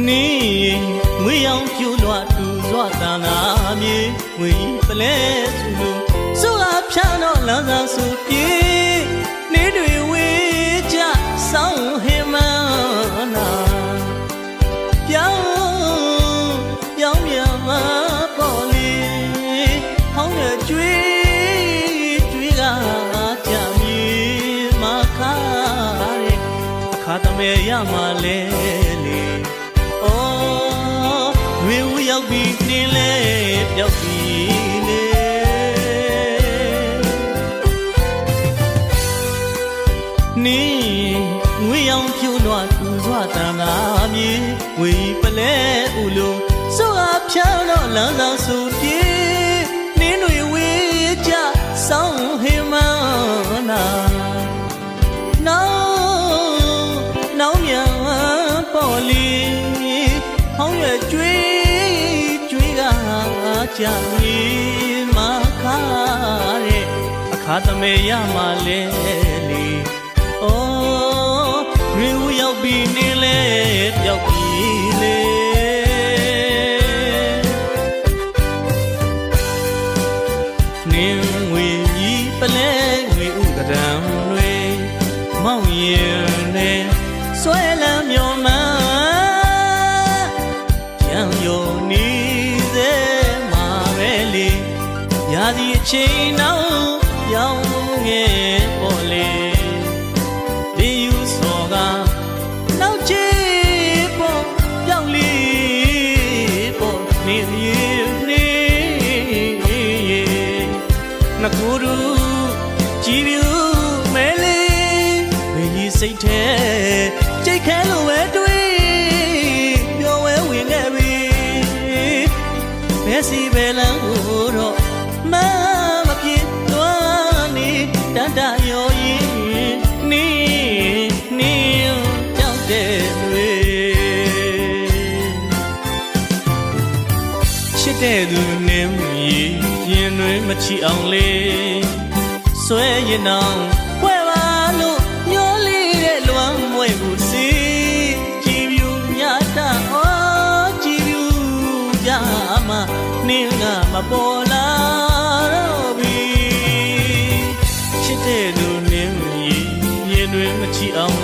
နီငွေရောင်ဖြူလွှတ်တူစွာတန်လာမြေငွေပလဲစုလို့စုအားဖြန်းတော့လမ်းစာစုပြေနေတွေဝေးကြဆောင်းဟင်မနာပြောင်းမြန်မပေါ်လေဟောင်းရကျွေးကကြမီမခါရဲအခါတမဲရမှာလဲလေဝေဦးရောက်ပြီးနှင်းလဲပြောက်ပြီးလေနီငွေရောင်ဖြူလွှတ်သူစွာတန်လာမြေငွေပလဲဥလို့စုအားဖြန်းတော့လမ်းစာစုပြေနင်းတွေဝေးကြဆောင်းဟင်မနာနောင်မြန်ပေါ်လီဟောင်းရကျွေးကကြမီမခါရဲအခါတမဲရမှာလဲလေရွေဦးရောက်ပြီးနေလဲပြောက်ပြီးလေနင်းငွေကြီးပလဲငွေဥကရံတွေမောင်ရင်နဲ့ဆွဲလမ်းမြော်မှရံရောနီးစေမှာပဲလေရာဒီအချိန်နောက်ရောင်းငယ်ပေါ်လေဒီယူစောကနောက်ချေပေါ်ပြောင်းလီပေါ်နေနေနကူရူကြည်ပြူမဲလေးဘယ်ကြီးစိတ်ထဲကြိတ်ခဲလို့ပဲတွေးပြောဝဲဝင်ခဲ့ပြီဘယ်စီပဲလမ်းကိုတော့မပြေသွားနေတန်တရော်ရင်နေကြောက်တဲ့တွေချစ်တဲ့သူနဲ့ရင်တွေမချီအောင်လေဆွဲရင်တော့ဝဲပါလို့ညောလေးတဲ့လွမ်းမွေကိုစီကြည်ပြူညတာကြည်ပြူကြမှာနင်းကမပေါ်လာတော့ပြီချစ်တဲ့သူနဲ့ရင်တွေမချီအောင်